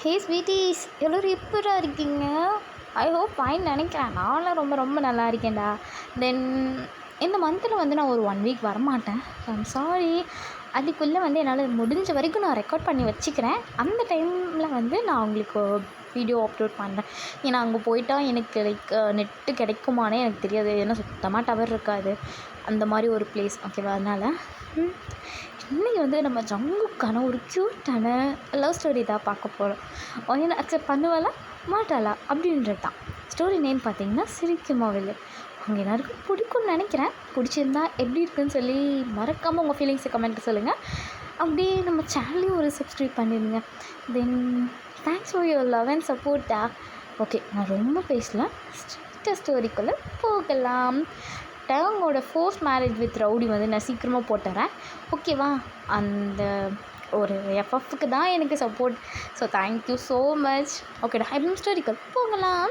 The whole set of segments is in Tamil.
ஹே ஸ்வீட்டீஸ், எல்லோரும் எப்படா இருக்கீங்க? ஐ ஹோப் ஃபைன் நினைக்கிறேன். நான்லாம் ரொம்ப ரொம்ப நல்லா இருக்கேன்டா. தென் இந்த மந்தில் நான் ஒரு 1 வீக் வரமாட்டேன். I'm sorry. அதுக்குள்ளே என்னால் முடிஞ்ச வரைக்கும் நான் ரெக்கார்ட் பண்ணி வச்சுக்கிறேன். அந்த டைமில் நான் உங்களுக்கு வீடியோ அப்லோட் பண்ணுறேன். ஏன்னா அங்கே போயிட்டா எனக்கு நெட்டு கிடைக்குமானே எனக்கு தெரியாது. ஏன்னா சுத்தமாக டவர் இருக்காது. அந்த மாதிரி ஒரு பிளேஸ், ஓகேவா? அதனால் இன்றைக்கி நம்ம ஜங்குக்கான ஒரு க்யூட்டான லவ் ஸ்டோரி தான் பார்க்க போகிறோம். என்ன அக்செப்ட் பண்ணுவாளா மாட்டாளா அப்படின்றது தான் ஸ்டோரி. நேம் பார்த்திங்கன்னா சிரிக்குமாவில். அவங்க எல்லாருக்கும் பிடிக்கும்னு நினைக்கிறேன். பிடிச்சிருந்தா எப்படி இருக்குதுன்னு சொல்லி மறக்காமல் உங்கள் ஃபீலிங்ஸை கமெண்ட்டு சொல்லுங்கள். அப்படியே நம்ம சேனலையும் ஒரு சப்ஸ்கிரைப் பண்ணிடுங்க. Then thanks for your love and சப்போர்ட்டா. ஓகே, நான் ரொம்ப பேசல, ஸ்ட்ரிக்டாக ஸ்டோரிக்குள்ளே போகலாம். டேங்கோட ஃபோர்ஸ் மேரேஜ் வித் ரவுடி நான் சீக்கிரமாக போட்டுறேன், ஓகேவா? அந்த ஒரு எஃப்எஃப்க்கு தான் எனக்கு support. So thank you so much. ஓகேடா, இப்போ ஸ்டோரிக்குள் போகலாம்.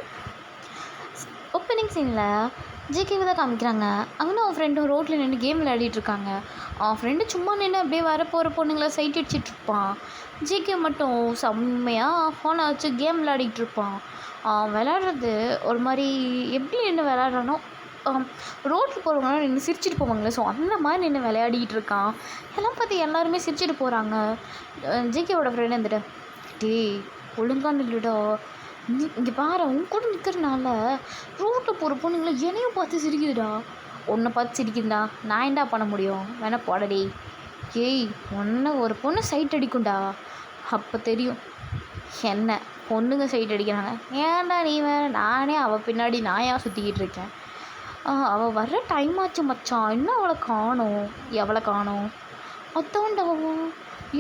ஓப்பனிங் சீனில் ஜேகேவை தான் காமிக்கிறாங்க. அங்கே அவன் ஃப்ரெண்டும் ரோட்டில் நின்று கேம் விளையாடிட்டுருக்காங்க. அவன் ஃப்ரெண்டு சும்மா நின்று அப்படியே வரப்போகிற பொண்ணுங்களை சைட் அடிச்சிட்ருப்பான். ஜேகே மட்டும் செம்மையாக ஃபோனை வச்சு கேம் விளையாடிட்டுருப்பான். விளையாடுறது ஒரு மாதிரி எப்படி நின்று விளையாடுறானோ, ரோட்டில் போகிறவங்களாம் நின்று சிரிச்சிட்டு போவாங்களே, ஸோ அந்த மாதிரி நின்று விளையாடிக்கிட்டு இருக்கான். எல்லாம் பார்த்து எல்லாருமே சிரிச்சிட்டு போகிறாங்க. ஜேகேவோட ஃப்ரெண்டு வந்துட்டு, டேய் ஒழுங்கான நில்லுடா, இங்கே பாரு, உன் கூட நிற்கிறனால ரோட்டில் போகிற பொண்ணுங்களை என்னையும் பார்த்து சிரிக்குதுடா. உன்னை பார்த்து சிரிக்குதுடா, நான் என்ன பண்ண முடியும்? வேணா போடடி. ஏய், ஒன்றை ஒரு பொண்ணு சைட் அடிக்கும்டா, அப்போ தெரியும் என்ன பொண்ணுங்க சைட் அடிக்கிறாங்க. ஏன்டா நீ வேறு? நானே அவள் பின்னாடி நாயாக சுற்றிக்கிட்டு இருக்கேன். அவள் வர்ற டைம் ஆச்சு மச்சான், இன்னும் அவளை காணோம். எவளை காணோம்? அத்தாண்டா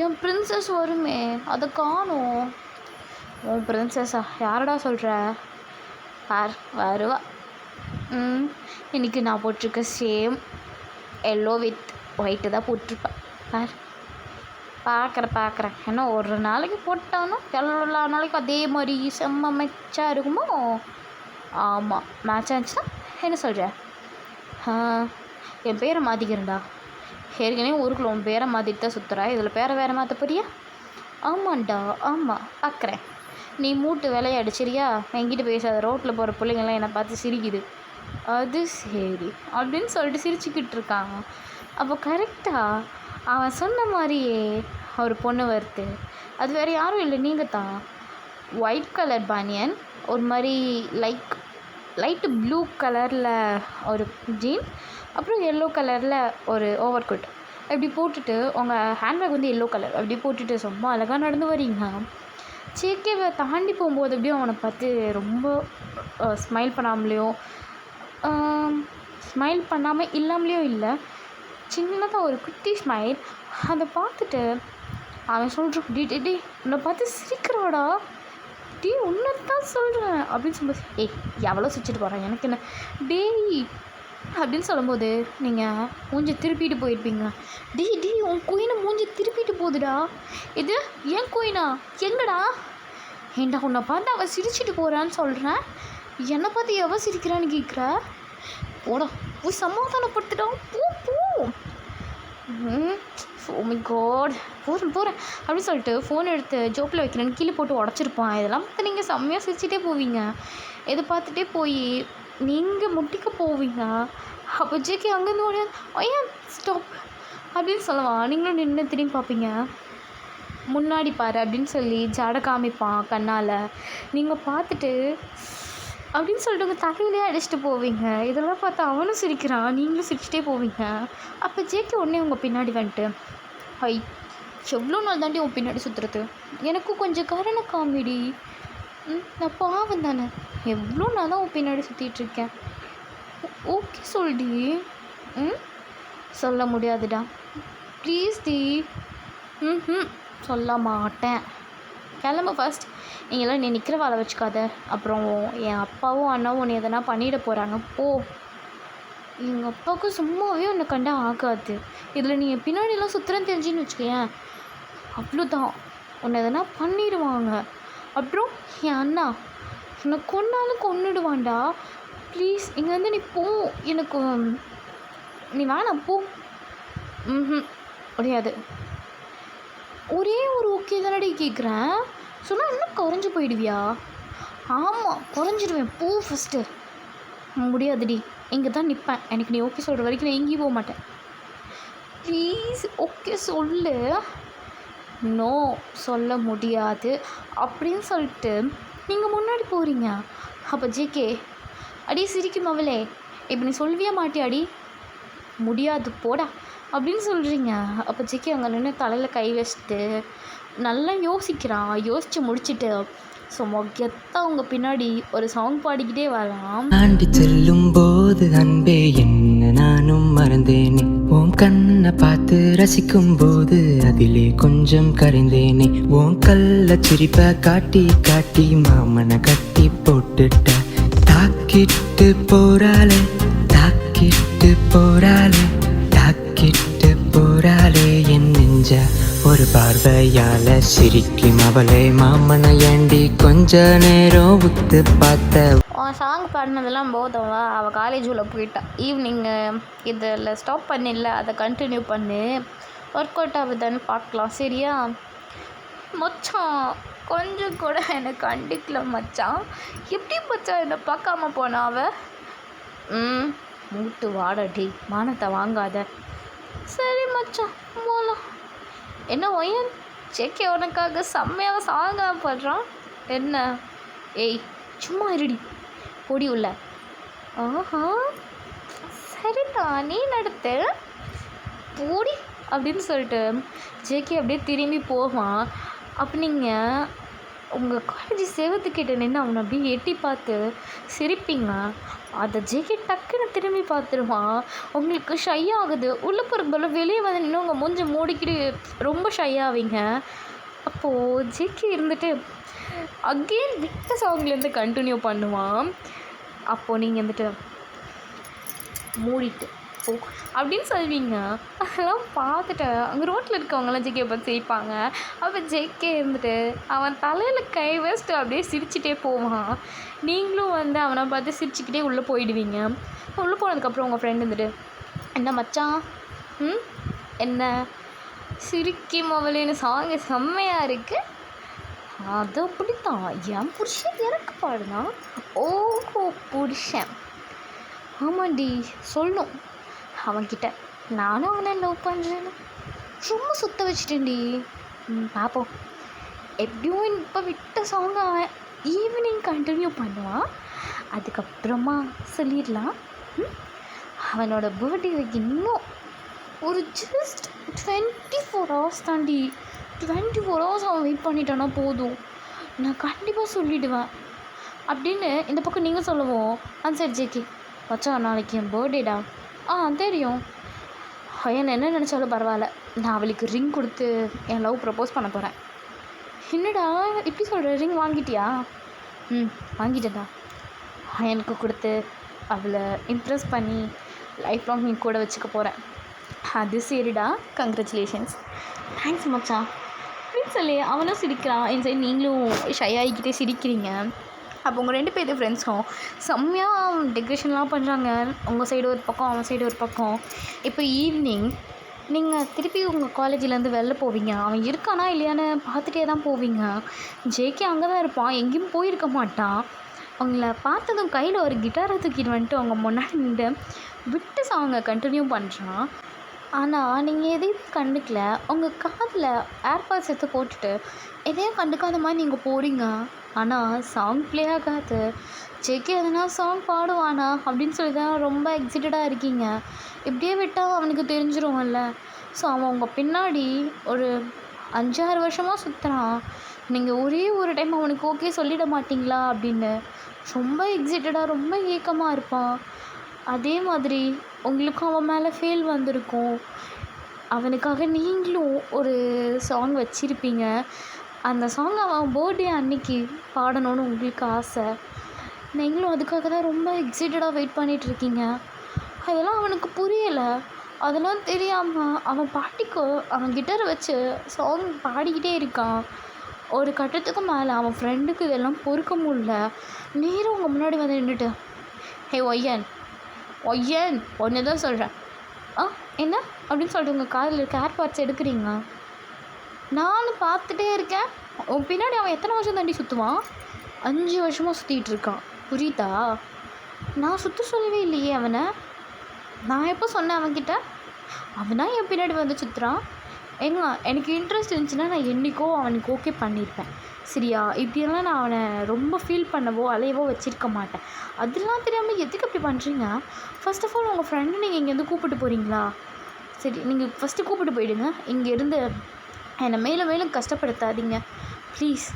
என் பிரின்சஸ் வருமே, அதை காணோம். உன் பிரின்சஸா? யாரடா சொல்கிற? வருவா. இன்றைக்கி நான் போட்டிருக்க சேம் எல்லோ வித் ஒயிட்டு தான் போட்டிருப்பேன். பார்க்குறேன். ஏன்னா ஒரு நாளைக்கு போட்டாலும் எல்லா நாளைக்கும் அதே மாதிரி செம்ம மெச்சாக இருக்குமோ? ஆமாம், மேட்ச் ஆச்சுன்னா என்ன சொல்கிற? என் பேரை மாற்றிக்கிறேன்டா. ஏற்கனவே ஊருக்குள்ள உன் பேரை மாற்றிட்டு தான் சுற்றுறா, இதில் பேரை வேறு மாற்ற போறியா? ஆமாண்டா, ஆமாம் பார்க்குறேன். நீ மூட்டு விளையாடு சரியா? என்கிட்ட பேசாத. ரோட்டில் போகிற பிள்ளைங்கள்லாம் என்னை பார்த்து சிரிக்குது. அது சரி அப்படின்னு சொல்லிட்டு சிரிச்சுக்கிட்டு இருக்காங்க. அப்போ கரெக்டாக அவன் சொன்ன மாதிரியே ஒரு பொண்ணு வருது. அது வேறு யாரும் இல்லை, நீங்கள் தான். ஒயிட் கலர் பனியன், ஒரு மாதிரி லைட்டு ப்ளூ கலரில் ஒரு ஜீன், அப்புறம் எல்லோ கலரில் ஒரு ஓவர் கோட் இப்படி போட்டுட்டு, உங்கள் ஹேண்ட்பேக் எல்லோ கலர் அப்படி போட்டுட்டு ரொம்ப அழகாக நடந்து வரீங்க. ஜேகேவை தாண்டி போகும்போது அப்படியே அவனை பார்த்து ரொம்ப ஸ்மைல் பண்ணாமல் இல்லாமலேயும் இல்லை, சின்னதாக ஒரு குட்டி ஸ்மைல். அதை பார்த்துட்டு அவன் சொல்கிறான், டி உன்னை பார்த்து சிரிக்கிறாடா, டே உன்னைத்தான் சொல்கிறேன் அப்படின்னு சொல்லும்போது, ஏய் எவ்வளோ சிரிச்சிட்டு போகிறான், எனக்கு என்ன டேய் அப்படின்னு சொல்லும்போது நீங்கள் மூஞ்சி திருப்பிட்டு போயிருப்பீங்க. டே உன் குயினை மூஞ்சி திருப்பிட்டு போகுதுடா. இது ஏன் குயினா? எங்கடா? ஏண்டா உன்னை பார்த்து அவள் சிரிச்சிட்டு போகிறான்னு சொல்கிறேன், என்னை பார்த்து எவள் சிரிக்கிறான்னு கேட்குற? போடா போய் சமாதானப்படுத்திட்டான், போ. ஓ மை காட், போகிறேன் அப்படின்னு சொல்லிட்டு ஃபோன் எடுத்து ஜோப்பில் வைக்கிறேன்னு கீழே போட்டு உடச்சிருப்பான். இதெல்லாம் பார்த்து நீங்கள் செம்மையாக சிரிச்சிட்டே போவீங்க. இதை பார்த்துட்டே போய் நீங்கள் முட்டிக்க போவீங்க. அப்போ ஜேகே அங்கேருந்து ஓடியா, ஐயா ஸ்டாப் அப்படின்னு சொல்லுவான். நீங்களும் நின்று திரும்பி பார்ப்பீங்க. முன்னாடி பாரு அப்படின்னு சொல்லி ஜாடை காமிப்பான் கண்ணால். நீங்கள் பார்த்துட்டு அப்படின்னு சொல்லிட்டு உங்கள் தலையிலே அடிச்சுட்டு போவீங்க. இதெல்லாம் பார்த்து அவனும் சிரிக்கிறான், நீங்களும் சிரிச்சிட்டே போவீங்க. அப்போ ஜேகே உடனே உங்கள் பின்னாடி வந்துட்டு, ஐ எவ்வளோ நாள் தாண்டி உன் பின்னாடி சுற்றுறது, எனக்கும் கொஞ்சம் கரண காமெடி. நான் பாவம் தானே, எவ்வளோ நாள் தான் உன் பின்னாடி சுற்றிட்டுருக்கேன். ஓகே சொல்டி. சொல்ல முடியாதுடா ப்ளீஸ் டி. சொல்ல மாட்டேன். கிளம்பு ஃபஸ்ட். நீங்களாம் நீ நிற்கிற வேலை வச்சுக்காத, அப்புறம் என் அப்பாவும் அண்ணாவும் உன்னை எதனா பண்ணிட போகிறாங்க, போ. எங்கள் அப்பாவுக்கு சும்மாவே உன்னை கண்டா ஆகாது. இதில் நீ என் பின்னாடிலாம் சுற்றுறன்னு தெரிஞ்சுன்னு வச்சுக்கேன், அவ்வளோதான், உன்னை எதனா பண்ணிடுவாங்க. அப்புறம் என் அண்ணா உன்னை கொன்னாலும் கொன்னுடுவான்டா. ப்ளீஸ் இங்கேருந்து நீ போ, எனக்கு நீ வேணாம் போ. முடியாது. ஒரே ஒரு ஓகே தானடி கேட்குறேன், சொன்னால் இன்னும் குறைஞ்சி போயிடுவியா? ஆமாம், குறைஞ்சிடுவேன். போ ஃபஸ்ட்டு. முடியாதுடி, இங்கே தான் நிற்பேன். எனக்கு நீ ஓகே சொல்கிற வரைக்கும் நான் எங்கேயும் போக மாட்டேன். ப்ளீஸ் ஓகே சொல்லு. நோ, சொல்ல முடியாது அப்படின்னு சொல்லிட்டு நீங்கள் முன்னாடி போகிறீங்க. அப்போ ஜேகே, அடி சிரிக்கும் அவளே, இப்போ நீ சொல்வியா மாட்டியாடி? முடியாது போடா அப்படின்னு சொல்கிறீங்க. அப்போ ஜேகே அங்கே நின்று தலையில் கை வச்சுட்டு நல்லா யோசிக்கிறான். யோசித்து முடிச்சுட்டு சும்மா கெத்தாக அவங்க பின்னாடி ஒரு சாங் பாடிக்கிட்டே வரலாம். தாண்டி செல்லும் போது அன்பே என்ன நானும் மறந்தேனே, உன் கண்ணை பார்த்து ரசிக்கும் போது அதிலே கொஞ்சம் கரைந்தேனே, உன் கள்ள சிரிப்பை காட்டி காட்டி மாமனை கட்டி போட்டுட்ட. தாக்கிட்டு போறாளே, தாக்கிட்டு போறாளே, தாக்கிட்டு போறாளே என் நெஞ்ச ஒரு பார்வையால சிரிக்கும் அவளை. மாமனை ஏண்டி கொஞ்ச நேரம் உத்து பார்த்த. சாங் பாடினதெல்லாம் போதும், அவள் காலேஜ் உள்ள போயிட்டா. ஈவினிங்கு இதில் ஸ்டாப் பண்ணிடல, அதை கண்டினியூ பண்ணு. ஒர்க் அவுட் ஆகுதுன்னு பார்க்கலாம், சரியா? மச்சான் கொஞ்சம் கூட எனக்கு கண்டிக்கல மச்சான். எப்படி மச்சான் என்னை பார்க்காம போனா அவள்? மூட்டு வாடடி, மானத்தை வாங்காத. சரி மச்சான் போகலாம். என்ன ஒயன் ஜேகே உனக்காக செம்மையாக சாங்காக பாடுறான் என்ன? ஏய் சும்மா இருடி, பொடி உள்ள. ஆஹா சரிடா, நீ நடத்து போடி அப்படின்னு சொல்லிட்டு ஜேகே அப்படியே திரும்பி போவான். அப்போ நீங்கள் உங்கள் காலேஜ் செவத்துக்கிட்ட நின்று அவனை அப்படியே எட்டி பார்த்து சிரிப்பீங்க. அதை ஜேகே டக்குன்னு திரும்பி பார்த்துருவான். உங்களுக்கு ஷை ஆகுது. உள்ளே போகிற வெளியே வந்து நின்று உங்கள் மூஞ்சி மூடிக்கிட்டு ரொம்ப ஷை ஆவீங்க. அப்போது ஜேகே இருந்துட்டு அகெயின் விட்ட சாங்லேருந்து கண்டினியூ பண்ணுவான். அப்போது நீங்கள் வந்துட்டு மூடிட்டு போ அப்படின்னு சொல்வீங்க. அதெல்லாம் பார்த்துட்டு அங்கே ரோட்டில் இருக்கவங்களாம் ஜேகே பார்த்து சிரிப்பாங்க. அப்போ ஜேகே இருந்துட்டு அவன் தலையில் கை வச்சுட்டு அப்படியே சிரிச்சிட்டே போவான். நீங்களும் வந்து அவனை பார்த்து சிரிச்சுக்கிட்டே உள்ளே போயிடுவீங்க. உள்ளே போனதுக்கப்புறம் உங்கள் ஃப்ரெண்டு இருந்துட்டு, என்ன மச்சான், என்ன சிரிக்கும் அவளேன்னு சாங்கு செம்மையாக இருக்குது. அது அப்படித்தான் என் புருஷன் எனக்கு பாடுதான். ஓஹோ புருஷன், ஆமாண்டி சொல்லணும் அவன்கிட்ட, நானும் அவனை லவ் பண்ணுறேன்னு. ரொம்ப சுத்த வச்சுட்டேன்டி. பார்ப்போம். எப்படியும் இப்போ விட்ட சாங் அவன் ஈவினிங் கண்டினியூ பண்ணுவான். அதுக்கப்புறமா சொல்லிடலாம். அவனோட பர்த்டேக்கு இன்னும் ஒரு ஜஸ்ட் 24 hours தாண்டி. 24 hours அவன் வெயிட் பண்ணிட்டானா போதும், நான் கண்டிப்பாக சொல்லிவிடுவேன் அப்படின்னு இந்த பக்கம் நீங்கள் சொல்லுவோம். சரி ஜேகே மச்சான் நாளைக்கு என் பர்த்டேடா. தெரியும். என்ன நினச்சாலும் பரவாயில்ல, நான் அவளுக்கு ரிங் கொடுத்து என் லவ் ப்ரப்போஸ் பண்ண போகிறேன். என்னடா இப்படி சொல்கிற, ரிங் வாங்கிட்டியா? வாங்கிட்டேன்டா. எனக்கு கொடுத்து அவளை இம்ப்ரெஸ் பண்ணி லைஃப் லாங் நீ கூட வச்சுக்க போகிறேன். அது சரிடா, கங்க்ராச்சுலேஷன்ஸ். தேங்க்ஸ் மச்சான் அப்படின்னு சொல்லி அவனும் சிரிக்கிறான். இந்த சைடு நீங்களும் ஷை ஆகிக்கிட்டே சிரிக்கிறீங்க. அப்போ உங்கள் 2 பேர் ஃப்ரெண்ட்ஸும் செம்மையாக டெக்கரேஷன்லாம் பண்ணுறாங்க. உங்கள் சைடு ஒரு பக்கம், அவன் சைடு ஒரு பக்கம். இப்போ ஈவினிங் நீங்கள் திருப்பி உங்கள் காலேஜிலேருந்து வெளில போவீங்க. அவன் இருக்கானா இல்லையான்னு பார்த்துட்டே தான் போவீங்க. ஜேகே அங்கே தான் இருப்பான், எங்கேயும் போயிருக்க மாட்டான். அவங்கள பார்த்ததும் கையில் ஒரு கிட்டாரை தூக்கிட்டு வந்துட்டு அவங்க முன்னாடி நின்று விட்டு சாங்கை கண்டினியூ பண்ணுறான். ஆனால் நீங்கள் எதையும் கண்டுக்கல. உங்கள் காதில் ஏர்பாட்ஸ் எடுத்து போட்டுட்டு எதையும் கண்டுக்காத மாதிரி நீங்கள் போகிறீங்க. ஆனால் சாங் ப்ளே ஆகாது. ஜேகே எதனா சாங் பாடுவானா அப்படின்னு சொல்லி தான் ரொம்ப எக்ஸைட்டடாக இருக்கீங்க. இப்படியே விட்டால் அவனுக்கு தெரிஞ்சிரும்ல. ஸோ அவன் உங்கள் பின்னாடி ஒரு 5-6 வருஷமாக சுற்றுறான். நீங்கள் ஒரே ஒரு டைம் அவனுக்கு ஓகே சொல்லிட மாட்டிங்களா அப்படின்னு ரொம்ப எக்ஸைட்டடாக ரொம்ப ஏக்கமாக இருப்பான். அதே மாதிரி உங்களுக்கும் அவன் மேலே ஃபீல் வந்திருக்கும். அவனுக்காக நீங்களும் ஒரு சாங் வச்சுருப்பீங்க. அந்த சாங் அவன் பர்த்டே அன்னைக்கு பாடணுன்னு உங்களுக்கு ஆசை. நீங்களும் அதுக்காக தான் ரொம்ப எக்ஸைட்டடாக வெயிட் பண்ணிகிட்ருக்கீங்க. அதெல்லாம் அவனுக்கு புரியலை. அதெல்லாம் தெரியாமல் அவன் பாட்டிக்கு அவன் கிட்டாரை வச்சு சாங் பாடிக்கிட்டே இருக்கான். ஒரு கட்டத்துக்கு மேலே அவன் ஃப்ரெண்டுக்கு இதெல்லாம் பொறுக்க முடியல. நேரம் உங்கள் முன்னாடி வந்து நின்றுட்டு, ஹே ஒய்யன் ஒன்று தான் சொல்கிறேன். என்ன அப்படின்னு சொல்லிட்டு உங்கள் காதில் இருக்க ஏர்பாட்ஸ் எடுக்கிறீங்க. நானும் பார்த்துட்டே இருக்கேன், உன் பின்னாடி அவன் எத்தனை வருஷம் தாண்டி சுற்றுவான்? 5 வருஷமாக சுற்றிக்கிட்டு இருக்கான், புரியுதா? நான் சுற்ற சொல்லவே இல்லையே அவனை. நான் எப்போ சொன்னேன் அவன்கிட்ட? அவனா என் பின்னாடி வந்து சுற்றுறான். எனக்கு இன்ட்ரெஸ்ட் இருந்துச்சுன்னா நான் என்றைக்கோ அவனுக்கு ஓகே பண்ணியிருப்பேன், சரியா? இப்படியெல்லாம் நான் அவனை ரொம்ப ஃபீல் பண்ணவோ அலையவோ வச்சுருக்க மாட்டேன். அதெல்லாம் தெரியாமல் எதுக்கு அப்படி பண்ணுறீங்க? ஃபர்ஸ்ட் ஆஃப் ஆல் உங்கள் ஃப்ரெண்டு நீங்கள் இங்கேருந்து கூப்பிட்டு போகிறீங்களா? சரி, நீங்கள் ஃபஸ்ட்டு கூப்பிட்டு போயிடுங்க. இங்கேருந்து என்னை மேலும் மேலும் கஷ்டப்படுத்தாதீங்க ப்ளீஸ்,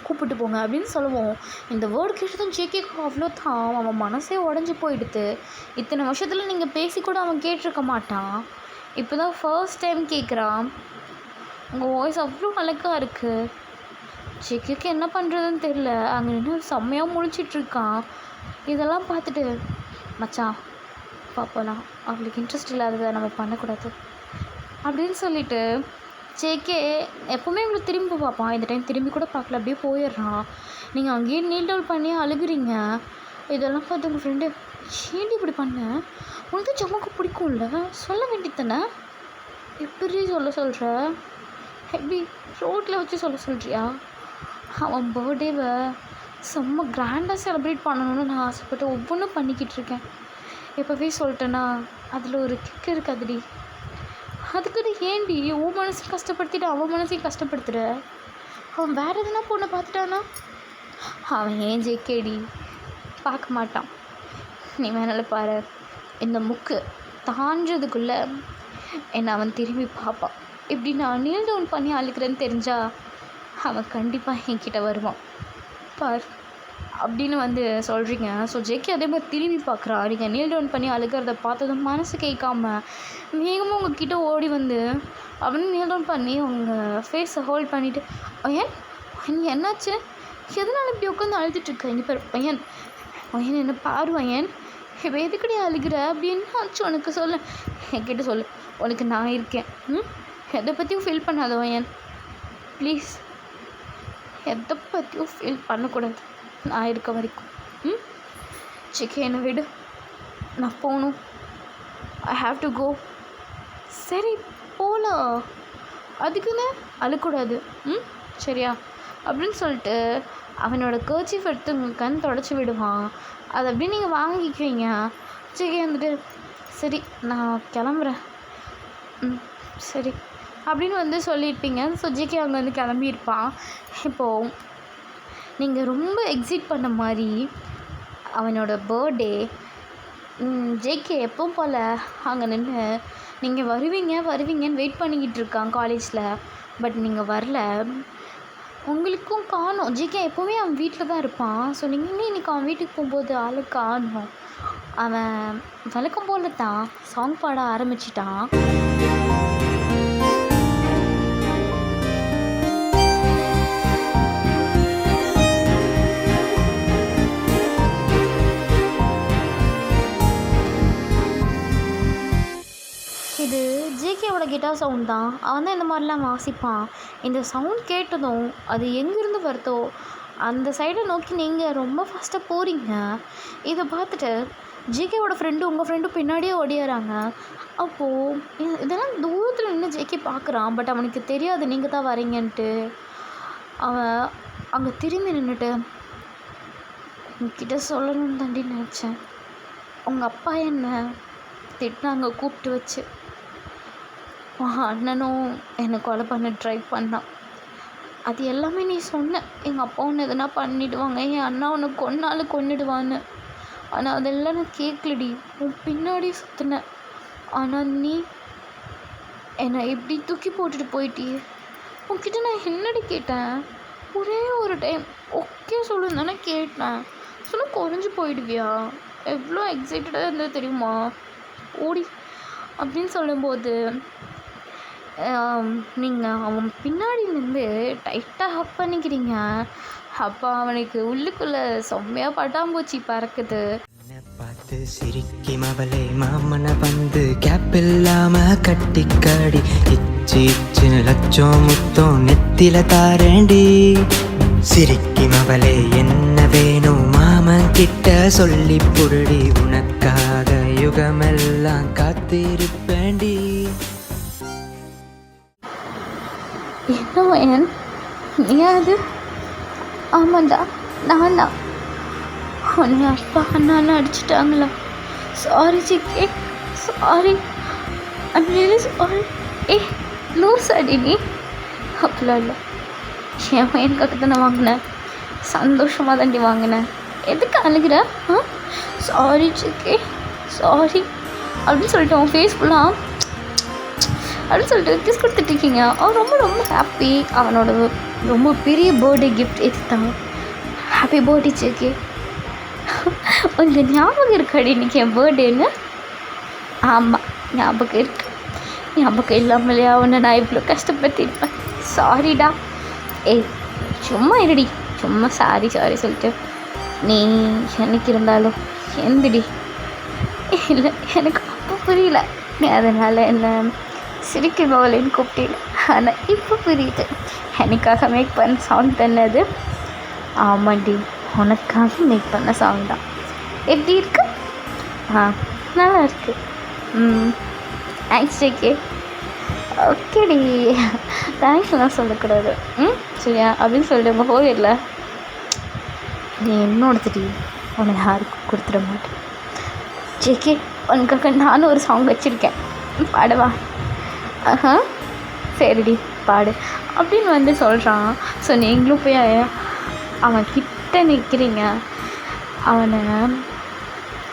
கூப்பிட்டு போங்க அப்படின்னு சொல்லுவோம். இந்த வேர்டு கேட்டதும் ஜேகேக்கு அவ்வளோ தான், அவன் மனசே உடஞ்சி போயிடுது. இத்தனை வருஷத்தில் நீங்கள் பேசி கூட அவன் கேட்டிருக்க மாட்டான், இப்போ தான் ஃபர்ஸ்ட் டைம் கேட்குறான். உங்கள் வாய்ஸ் அவ்வளோ அழகாக இருக்குது. ஜேகேக்கு என்ன பண்ணுறதுன்னு தெரில. அங்கே நின்று செம்மையாக முழிச்சிட்ருக்கான். இதெல்லாம் பார்த்துட்டு மச்சான் பார்ப்போலாம், அவளுக்கு இன்ட்ரெஸ்ட் இல்லாததை நம்ம பண்ணக்கூடாது அப்படின்னு சொல்லிட்டு ஜேகே எப்போவுமே உங்களுக்கு திரும்பி பார்ப்பான். இந்த டைம் திரும்பி கூட பார்க்கல, அப்படியே போயிடுறான். நீங்கள் அங்கேயே நீல் டவுன் பண்ணி அழுகுறீங்க. இதெல்லாம் பார்த்து உங்கள் ஃப்ரெண்டு ஏன்டி இப்படி பண்ண, உனக்கு தான் ஜம்முக்கு பிடிக்கும்ல, சொல்ல வேண்டியதானே, எப்படி சொல்கிற? எப்படி ரோட்டில் வச்சு சொல்கிறியா? அவன் பர்த்டேவை செம்ம கிராண்டாக செலிப்ரேட் பண்ணணும்னு நான் ஆசைப்பட்டு ஒவ்வொன்றும் பண்ணிக்கிட்டு இருக்கேன். எப்போவே சொல்லிட்டேன்னா அதில் ஒரு கிக் இருக்காதுடி. அதுக்குன்னு ஏன்டி உன் மனசையும் கஷ்டப்படுத்திட்டு அவன் மனசையும் கஷ்டப்படுத்துகிற? அவன் வேறு எதுனா பொண்ணை பார்த்துட்டானா? அவன் ஏன் ஜேகேடி பார்க்க மாட்டான். நீ வேணால பாரு, இந்த முக்கு தாண்டதுக்குள்ளே என்னை அவன் திரும்பி பார்ப்பான். இப்படி நான் நீல் டவுன் பண்ணி அழுக்கிறேன்னு தெரிஞ்சா அவன் கண்டிப்பாக என்கிட்ட வருவான் பார் அப்படின்னு வந்து சொல்கிறீங்க. ஸோ ஜேகே அதே மாதிரி திரும்பி பார்க்குறா. நீங்கள் நீல் டவுன் பண்ணி அழுகிறத பார்த்ததும் மனசு கேட்காம வேகமாக உங்ககிட்ட ஓடி வந்து அவனு நீல் டவுன் பண்ணி உங்கள் ஃபேஸை ஹோல்ட் பண்ணிவிட்டு, பையன் என்னாச்சு, எதனால் இப்படி உட்காந்து அழுதுட்டுருக்க, இங்கே பேர் பையன் என்ன பாரு பையன், இப்போ எதுக்கடி அழுகிற அப்படின்னு ஆச்சு உனக்கு சொல்ல, என்கிட்ட சொல்லு, உனக்கு நான் இருக்கேன். எதை பற்றியும் ஃபீல் பண்ணாத பையன் ப்ளீஸ், எதை பற்றியும் ஃபீல் பண்ணக்கூடாது, நான் இருக்க வரைக்கும். ஜேகே என்னை விடு, நான் போகணும், ஐ ஹாவ் டு கோ. சரி போகலாம், அதுக்குன்னு அழக்கூடாது சரியா அப்படின்னு சொல்லிட்டு அவனோட கர்ச்சீஃப் எடுத்து உங்கள் கண் தொடச்சி விடுவான். அதை அப்படியே நீங்கள் வாங்கிக்குவீங்க. ஜேகே வந்துட்டு சரி நான் கிளம்புறேன் சரி அப்படின்னு வந்து சொல்லியிருப்பீங்க. ஸோ ஜேகே அங்கே வந்து கிளம்பியிருப்பான். இப்போது நீங்கள் ரொம்ப எக்ஸைட் பண்ண மாதிரி அவனோட பர்த்டே ஜேகே எப்பவும் போல் அங்கே நின்று நீங்கள் வருவீங்கன்னு வெயிட் பண்ணிக்கிட்டு இருக்கான் காலேஜில். பட் நீங்கள் வரல, உங்களுக்கும் காணும். ஜேகே எப்போவுமே அவன் வீட்டில் தான் இருப்பான். ஸோ நீங்கள் இன்றைக்கி அவன் வீட்டுக்கு போகும்போது ஆளு காணும். அவன் வழக்கம் போல தான் சாங் பாட ஆரம்பிச்சிட்டான். இது ஜேகேவோட கிட்டார் சவுண்ட் தான். அவன் தான் இந்த மாதிரிலாம் வாசிப்பான். இந்த சவுண்ட் கேட்டதும் அது எங்கேருந்து வருதோ அந்த சைடை நோக்கி நீங்கள் ரொம்ப ஃபாஸ்ட்டாக போகிறீங்க. இதை பார்த்துட்டு ஜேகேவோட ஃப்ரெண்டு உங்கள் ஃப்ரெண்டும் பின்னாடியே ஓடியாராங்க. அப்போது இதெல்லாம் தூரத்தில் நின்று ஜேகே பார்க்குறான். பட் அவனுக்கு தெரியாது நீங்கள் தான் வரீங்கன்ட்டு. அவன் அங்கே திரும்பி நின்றுட்டு, உங்ககிட்ட சொல்லணும்னு தாண்டி நினச்சேன், உங்கள் அப்பா என்ன திட்டினாங்க கூப்பிட்டு வச்சு, அண்ணனும் என்னை கொலை பண்ண ட்ரை பண்ணான், அது எல்லாமே நீ சொன்ன, எங்கள் அப்பா ஒன்று எதனா பண்ணிவிடுவாங்க, என் அண்ணா ஒன்று கொன்னுடுவான்னு. ஆனால் அதெல்லாம் நான் கேட்கலடி, உன் பின்னாடி சுற்றினேன். ஆனால் நீ என்னை இப்படி தூக்கி போட்டுட்டு போயிட்டியே. உன்கிட்ட நான் என்னடி கேட்டேன்? ஒரே ஒரு டைம் ஓகே சொல்லுன்னு தானே கேட்டேன். சொன்ன குறைஞ்சி போயிடுவியா? எவ்வளோ எக்ஸைட்டடாக இருந்தது தெரியுமா? ஓடி அப்படின்னு சொல்லும்போது நீங்கள் அவன் பின்னாடி நின்று டைட்டாக ஹக் பண்ணிக்கிறீங்க. அப்போ அவனுக்கு உள்ளுக்குள்ளே செம்மையாக பட்டாம்பூச்சி பறக்குது. பார்த்து சிரிக்கும் அவளை மாமனை வந்து கேப் இல்லாம கட்டிக்காடி இச்சு லட்சம் முத்தம் நெத்தில தாரேண்டி. சிரிக்கும் அவளை என்ன வேணும் மாமன் கிட்ட சொல்லி புரடி, உனக்காக யுகமெல்லாம் காத்திருப்பேண்டி. என்ன பையன் நீ அது? ஆமாண்டா, நான் தான். உன்னை அப்பா அண்ணான்னு அடிச்சிட்டாங்களா? Sorry GK, sorry, I'm really sorry. ஏ லூஸ் அடி நீ. அப்படிலாம் இல்லை, என் பையனுக்காக தானே வாங்கினேன், சந்தோஷமாக தாண்டி வாங்கினேன். எதுக்கு அழுகிற? சாரி ஜிகே, சாரி அப்படின்னு சொல்லிட்டு உன் ஃபேஸ் ஃபுல்லாக அப்படின்னு சொல்லிட்டு கிஸ் கொடுத்துட்ருக்கீங்க. அவன் ரொம்ப ரொம்ப ஹாப்பி. அவனோட ரொம்ப பெரிய பர்த்டே கிஃப்ட் எடுத்தாங்க. Happy birthday GK. உங்களுக்கு ஞாபகம் இருக்காடி இன்றைக்கி என் பர்த்டேன்னு? ஆமாம், ஞாபகம் இருக்கு. ஞாபகம் இல்லாமலையா அவனை நான் இவ்வளோ கஷ்டப்படுத்திருப்பேன். சாரிடா. ஏய் சும்மா இருடி, சும்மா சாரி சாரி சொல்லிட்டு நீ என்னைக்கு இருந்தாலும் எந்திடி. இல்லை எனக்கு அப்போ புரியல, நீ அதனால் என்ன சிரிக்கை பவலின்னு கூப்பிட்டேன். ஆனால் இப்போ புரியுது, எனக்காக மேக் பண்ண சாங் தானே அது. ஆமாண்டி, உனக்காக மேக் பண்ண சாங் தான். எப்படி இருக்கு? நல்லா இருக்கு. Thanks JK. ஓகேடி, தேங்க்ஸ்லாம் சொல்லக்கூடாது. சரியா அப்படின்னு சொல்லிட்டு நம்ம போயிடல. நீ என்னோடதுடி, உன்னை யாருக்கும் கொடுத்துட மாட்டேன். ஜேகே, உனக்காக நானும் ஒரு சாங் வச்சுருக்கேன், பாடவா? சரிடி பாடு அப்படின்னு வந்து சொல்கிறான். ஸோ நீங்களும் போய் அவன் கிட்ட நிற்கிறீங்க. அவனை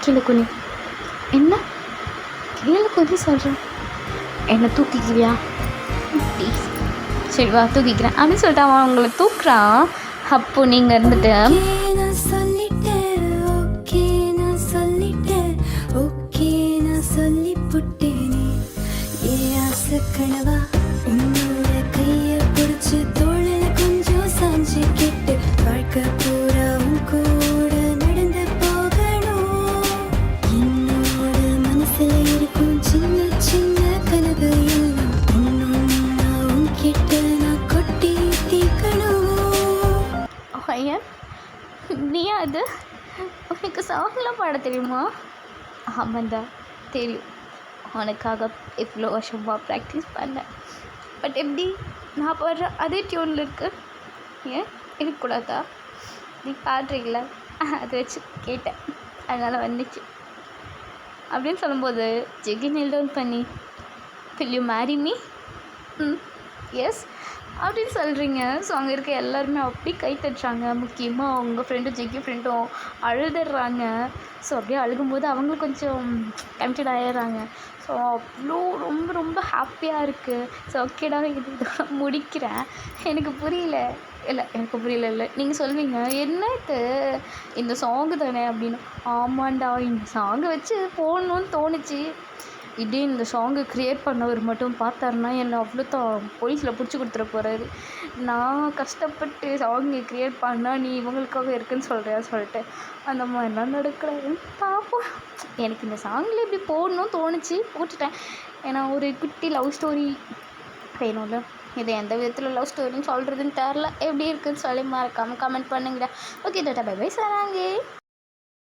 கீழே குனி. என்ன கீழே குனி சொல்கிறேன்? என்னை தூக்கிக்கிறியா? ப்ளீஸ். சரி வா தூக்கிக்கிறேன் அப்படின்னு சொல்லிட்டு அவன் அவங்களை தூக்குறான். அப்போ நீங்கள் இருந்துட்டு கனவா உன்னோட கைய பிடிச்சு தோழல கொஞ்சம் சாஞ்சு கேட்டு வாழ்க்கை பூரா உன் கூட நடந்து போகணும். என்னோட மனசுல இருக்கும் சின்ன சின்ன கனவு எல்லாம் ஒன்னொன்னா உன்கிட்ட நான் கொட்டி தீக்கணும். ஐயன், நீ அது உனக்கு சாங்லாம் பாட தெரியுமா? ஆமாண்டா தெரியும், உனக்காக இவ்வளோ வருஷமாக ப்ராக்டிஸ் பண்ணேன். பட் எப்படி நான் பாடுற அதே டியூனில் இருக்கு, ஏன் இருக்கக்கூடாதா? நீ பாடுறீங்களா, அதை வச்சு கேட்டேன், அதனால் வந்துச்சு அப்படின்னு சொல்லும்போது ஜெகி நெல் டவுன் பண்ணி will you marry me? Yes அப்படின்னு சொல்கிறீங்க. ஸோ அங்கே இருக்க எல்லாருமே அப்படி கை தட்டுறாங்க. முக்கியமாக அவங்க ஃப்ரெண்டும் ஜெகி ஃப்ரெண்டும் அழுதுடுறாங்க. ஸோ அப்படியே அழுகும்போது அவங்களும் கொஞ்சம் டெம்ப்டட் ஆகிடுறாங்க. ஸோ அவ்வளோ ரொம்ப ரொம்ப ஹாப்பியாக இருக்குது. ஸோ ஓகேடா, இதோட முடிக்கிறேன். எனக்கு புரியல இல்லை நீங்கள் சொல்வீங்க என்ன இது இந்த சாங்கு தானே அப்படின்னு. ஆமாண்டா, இந்த சாங்கை வச்சு போடணுன்னு தோணுச்சு. இதே இந்த சாங்கை க்ரியேட் பண்ணவர் மட்டும் பார்த்தாருன்னா என்னை அவ்வளோ தான் போலீஸில் பிடிச்சி கொடுத்துட போகிறாரு. நான் கஷ்டப்பட்டு சாங்கை க்ரியேட் பண்ணால் நீ இவங்களுக்காக இருக்குன்னு சொல்கிறியா சொல்லிட்டு அந்த மாதிரிலாம் நடக்கிறாரு. பார்ப்போம். எனக்கு இந்த சாங்கில் இப்படி போடணும்னு தோணுச்சு, போட்டுட்டேன். ஏன்னா ஒரு குட்டி லவ் ஸ்டோரி வேணும்ல. இது எந்த விதத்தில் லவ் ஸ்டோரின்னு சொல்கிறதுன்னு தெரில. எப்படி இருக்குதுன்னு சொல்லி மறக்காமல் கமெண்ட் பண்ணுங்கடா. Okay tata bye bye சாராங்கே.